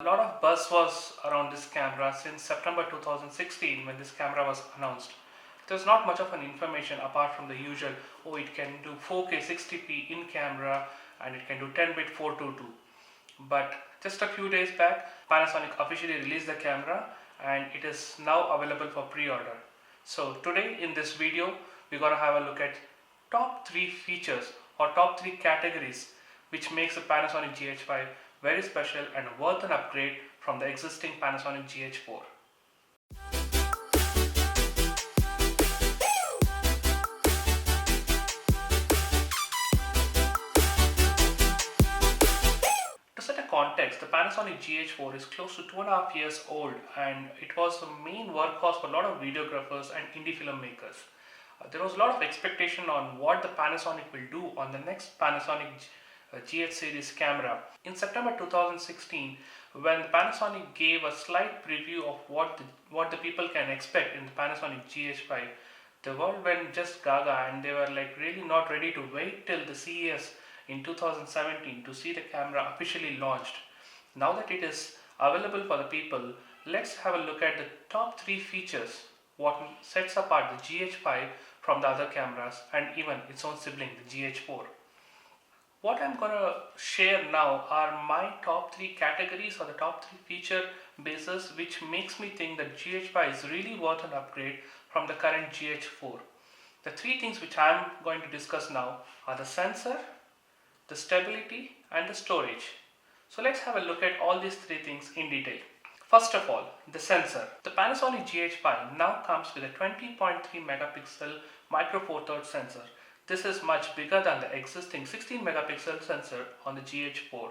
A lot of buzz was around this camera since September 2016 when this camera was announced. There's not much of an information apart from the usual, oh, it can do 4K 60p in camera and it can do 10-bit 422. But just a few days back, Panasonic officially released the camera and it is now available for pre-order. So today in this video, we're going to have a look at top 3 features or top 3 categories which makes the Panasonic GH5 very special and worth an upgrade from the existing Panasonic GH4. To set a context, the Panasonic GH4 is close to 2.5 years old and it was the main workhorse for a lot of videographers and indie filmmakers. There was a lot of expectation on what the Panasonic will do on the next Panasonic GH series camera. In September 2016, when the Panasonic gave a slight preview of what the people can expect in the Panasonic GH5, the world went just gaga and they were like really not ready to wait till the CES in 2017 to see the camera officially launched. Now that it is available for the people, let's have a look at the top 3 features what sets apart the GH5 from the other cameras and even its own sibling, the GH4. What I'm going to share now are my top 3 categories or the top 3 feature bases which makes me think that GH5 is really worth an upgrade from the current GH4. The 3 things which I'm going to discuss now are the sensor, the stability and the storage. So let's have a look at all these 3 things in detail. First of all, the sensor. The Panasonic GH5 now comes with a 20.3 megapixel micro four thirds sensor. This is much bigger than the existing 16 megapixel sensor on the GH4.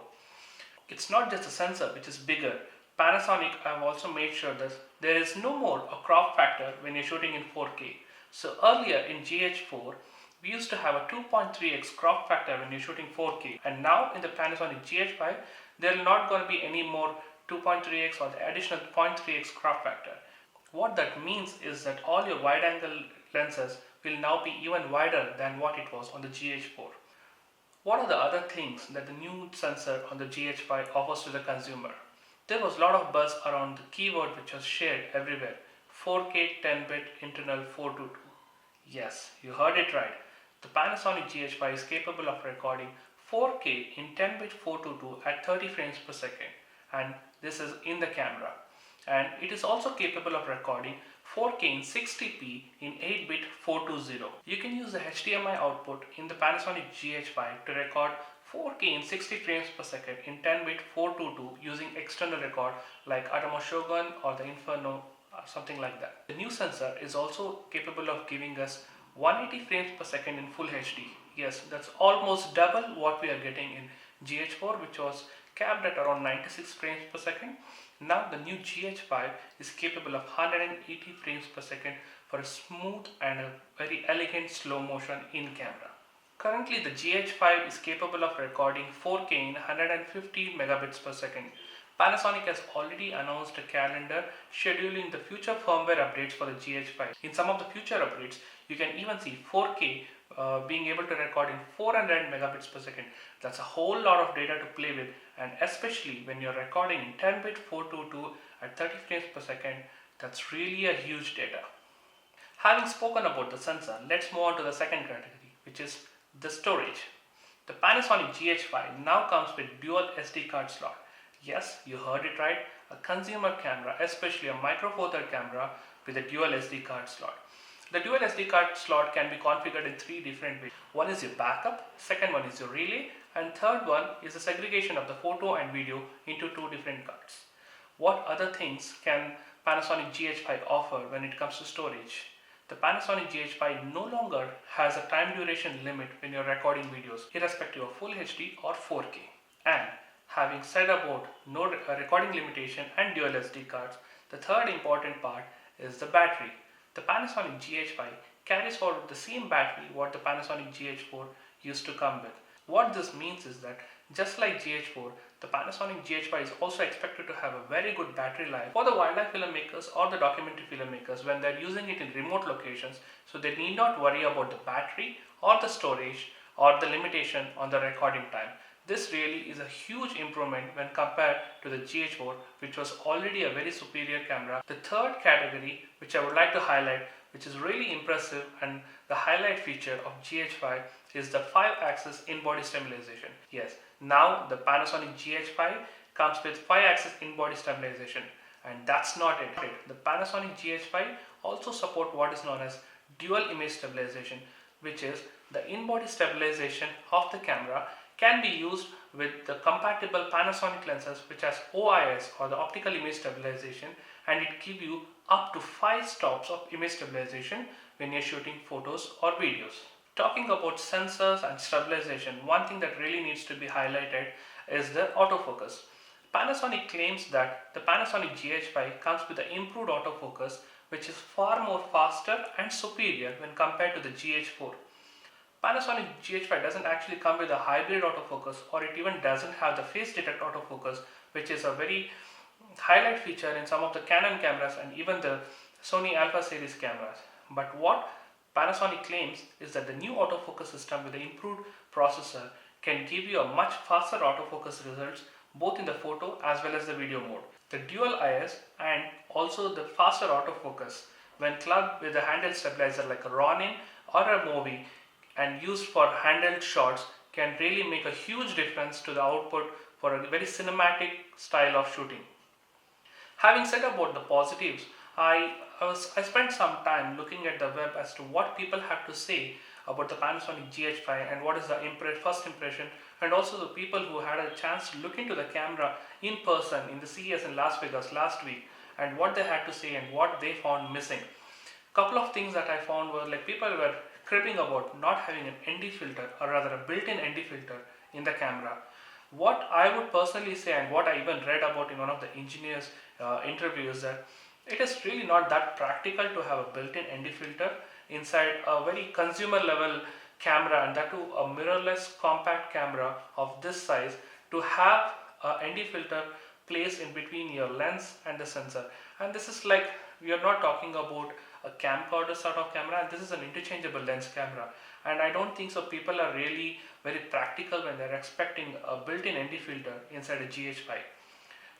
It's not just a sensor which is bigger. Panasonic have also made sure that there is no more a crop factor when you're shooting in 4K. So earlier in GH4, we used to have a 2.3x crop factor when you're shooting 4K, and now in the Panasonic GH5, there will not going to be any more 2.3x or the additional 0.3x crop factor. What that means is that all your wide angle lenses will now be even wider than what it was on the GH4. What are the other things that the new sensor on the GH5 offers to the consumer? There was a lot of buzz around the keyword which was shared everywhere, 4K 10-bit internal 422. Yes, you heard it right. The Panasonic GH5 is capable of recording 4K in 10-bit 422 at 30 frames per second, and this is in the camera. And it is also capable of recording 4K in 60p in 8-bit 420. You can use the HDMI output in the Panasonic GH5 to record 4K in 60 frames per second in 10-bit 422 using external record like Atomos Shogun or the Inferno, something like that. The new sensor is also capable of giving us 180 frames per second in full HD. Yes, that's almost double what we are getting in GH4, which was capped at around 96 frames per second. Now the new GH5 is capable of 180 frames per second for a smooth and a very elegant slow motion in camera. Currently the GH5 is capable of recording 4K in 150 megabits per second. Panasonic has already announced a calendar scheduling the future firmware updates for the GH5. In some of the future updates, you can even see 4K being able to record in 400 megabits per second. That's a whole lot of data to play with, and especially when you're recording in 10-bit 422 at 30 frames per second, that's really a huge data. Having spoken about the sensor, let's move on to the second category, which is the storage. The Panasonic GH5 now comes with dual SD card slot. Yes, you heard it right, a consumer camera, especially a micro four third camera with a dual SD card slot. The dual SD card slot can be configured in 3 different ways. One is your backup, second one is your relay, and third one is the segregation of the photo and video into 2 different cards. What other things can Panasonic GH5 offer when it comes to storage? The Panasonic GH5 no longer has a time duration limit when you're recording videos, irrespective of full HD or 4K. And having said about no recording limitation and dual SD cards, the third important part is the battery. The Panasonic GH5 carries forward the same battery what the Panasonic GH4 used to come with. What this means is that just like GH4, the Panasonic GH5 is also expected to have a very good battery life for the wildlife filmmakers or the documentary filmmakers when they're using it in remote locations, so they need not worry about the battery or the storage or the limitation on the recording time. This really is a huge improvement when compared to the GH4, which was already a very superior camera. The third category which I would like to highlight, which is really impressive and the highlight feature of GH5, is the 5-axis in-body stabilization. Yes, now the Panasonic GH5 comes with 5-axis in-body stabilization, and that's not it. The Panasonic GH5 also support what is known as dual image stabilization, which is the in-body stabilization of the camera can be used with the compatible Panasonic lenses, which has OIS or the optical image stabilization, and it gives you up to 5 stops of image stabilization when you're shooting photos or videos. Talking about sensors and stabilization, one thing that really needs to be highlighted is the autofocus. Panasonic claims that the Panasonic GH5 comes with the improved autofocus, which is far more faster and superior when compared to the GH4. Panasonic GH5 doesn't actually come with a hybrid autofocus, or it even doesn't have the face detect autofocus, which is a very highlight feature in some of the Canon cameras and even the Sony Alpha series cameras. But what Panasonic claims is that the new autofocus system with the improved processor can give you a much faster autofocus results both in the photo as well as the video mode. The dual IS and also the faster autofocus when clubbed with a handheld stabilizer like a Ronin or a Movi and used for handheld shots can really make a huge difference to the output for a very cinematic style of shooting. Having said about the positives, I spent some time looking at the web as to what people have to say about the Panasonic GH5 and what is the first impression, and also the people who had a chance to look into the camera in person in the CES in Las Vegas last week and what they had to say and what they found missing. Couple of things that I found were like people were cribbing about not having an ND filter, or rather a built-in ND filter in the camera. What I would personally say, and what I even read about in one of the engineers' interviews, that it is really not that practical to have a built-in ND filter inside a very consumer level camera, and that too a mirrorless compact camera of this size, to have a ND filter placed in between your lens and the sensor. And this is like, we are not talking about a camcorder sort of camera, and this is an interchangeable lens camera, and I don't think so people are really very practical when they're expecting a built-in ND filter inside a GH5.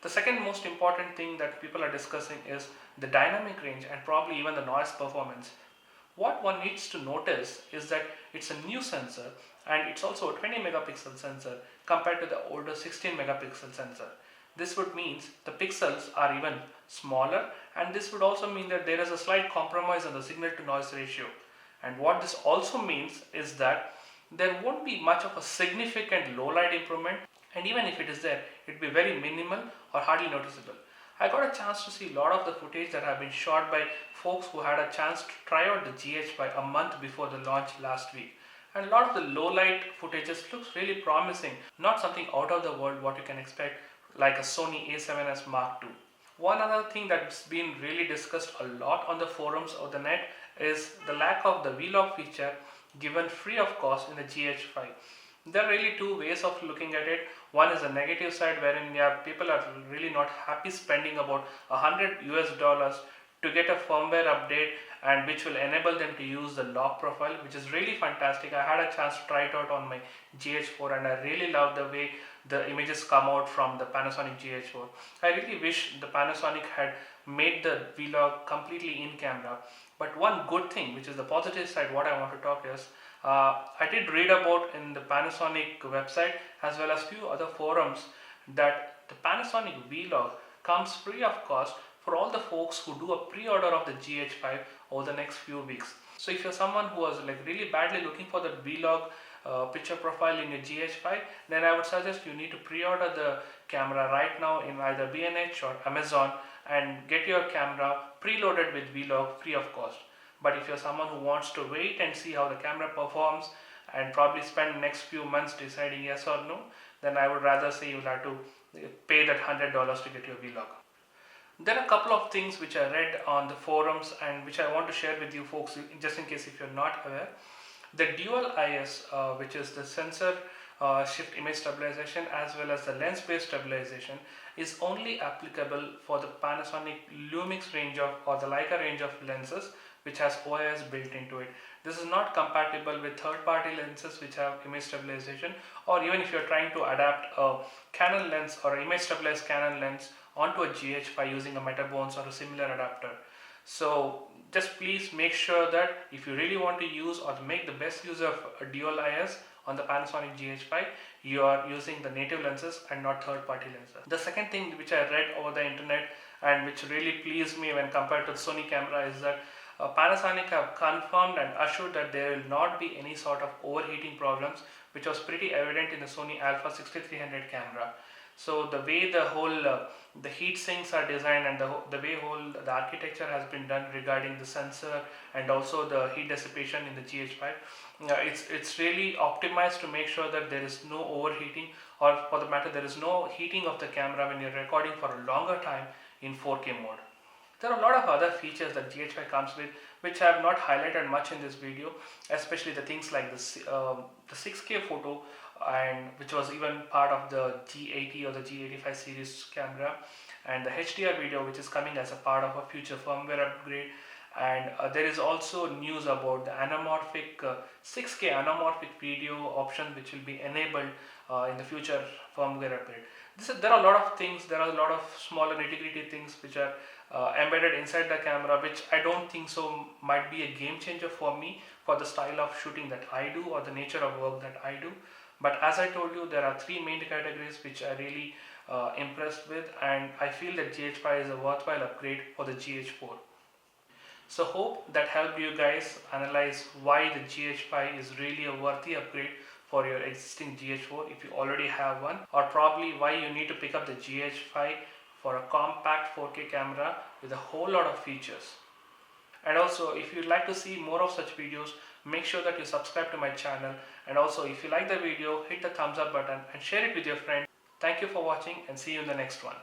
The second most important thing that people are discussing is the dynamic range and probably even the noise performance. What one needs to notice is that it's a new sensor, and it's also a 20 megapixel sensor compared to the older 16 megapixel sensor. This would mean the pixels are even smaller, and this would also mean that there is a slight compromise on the signal to noise ratio. And what this also means is that there won't be much of a significant low light improvement, and even if it is there, it will be very minimal or hardly noticeable. I got a chance to see a lot of the footage that have been shot by folks who had a chance to try out the GH5 a month before the launch last week. And a lot of the low light footages looks really promising, not something out of the world what you can expect like a Sony A7S Mark II. One other thing that's been really discussed a lot on the forums of the net is the lack of the vlog feature given free of cost in the GH5. There are really two ways of looking at it. One is the negative side, wherein people are really not happy spending about $100 to get a firmware update, and which will enable them to use the log profile, which is really fantastic. I had a chance to try it out on my GH4, and I really love the way the images come out from the Panasonic GH4. I really wish the Panasonic had made the vlog completely in camera. But one good thing, which is the positive side, what I want to talk is, I did read about in the Panasonic website as well as few other forums that the Panasonic vlog comes free of cost for all the folks who do a pre-order of the GH5 over the next few weeks. So if you're someone who was like really badly looking for the vlog picture profile in your GH5, then I would suggest you need to pre-order the camera right now in either B&H or Amazon and get your camera preloaded with vlog free of cost. But if you're someone who wants to wait and see how the camera performs and probably spend the next few months deciding yes or no, then I would rather say you'll have to pay that $100 to get your vlog. There are a couple of things which I read on the forums and which I want to share with you folks, just in case if you're not aware. The dual IS, which is the sensor shift image stabilization as well as the lens based stabilization, is only applicable for the Panasonic Lumix range of, or the Leica range of lenses, which has OIS built into it. This is not compatible with third-party lenses which have image stabilization, or even if you're trying to adapt a Canon lens or an image stabilized Canon lens onto a GH5 using a Metabones or a similar adapter. So just please make sure that if you really want to use or to make the best use of a dual IS on the Panasonic GH5, you are using the native lenses and not third-party lenses. The second thing which I read over the internet and which really pleased me when compared to the Sony camera is that Panasonic have confirmed and assured that there will not be any sort of overheating problems, which was pretty evident in the Sony Alpha 6300 camera. So the way the whole the heat sinks are designed and the way the architecture has been done regarding the sensor and also the heat dissipation in the GH5, it's really optimized to make sure that there is no overheating, or for the matter there is no heating of the camera when you're recording for a longer time in 4K mode. There are a lot of other features that GH5 comes with which I have not highlighted much in this video, especially the things like the 6K photo, and which was even part of the G80 or the G85 series camera, and the HDR video which is coming as a part of a future firmware upgrade. And there is also news about the anamorphic 6K anamorphic video option which will be enabled in the future firmware upgrade. There are a lot of things, there are a lot of smaller nitty-gritty things which are embedded inside the camera, which I don't think so might be a game changer for me for the style of shooting that I do or the nature of work that I do. But as I told you, there are three main categories which I really impressed with, and I feel that GH5 is a worthwhile upgrade for the GH4. So hope that helped you guys analyze why the GH5 is really a worthy upgrade for your existing GH4 if you already have one, or probably why you need to pick up the GH5 for a compact 4K camera with a whole lot of features. And also, if you'd like to see more of such videos, make sure that you subscribe to my channel, and also if you like the video, hit the thumbs up button and share it with your friends. Thank you for watching and see you in the next one.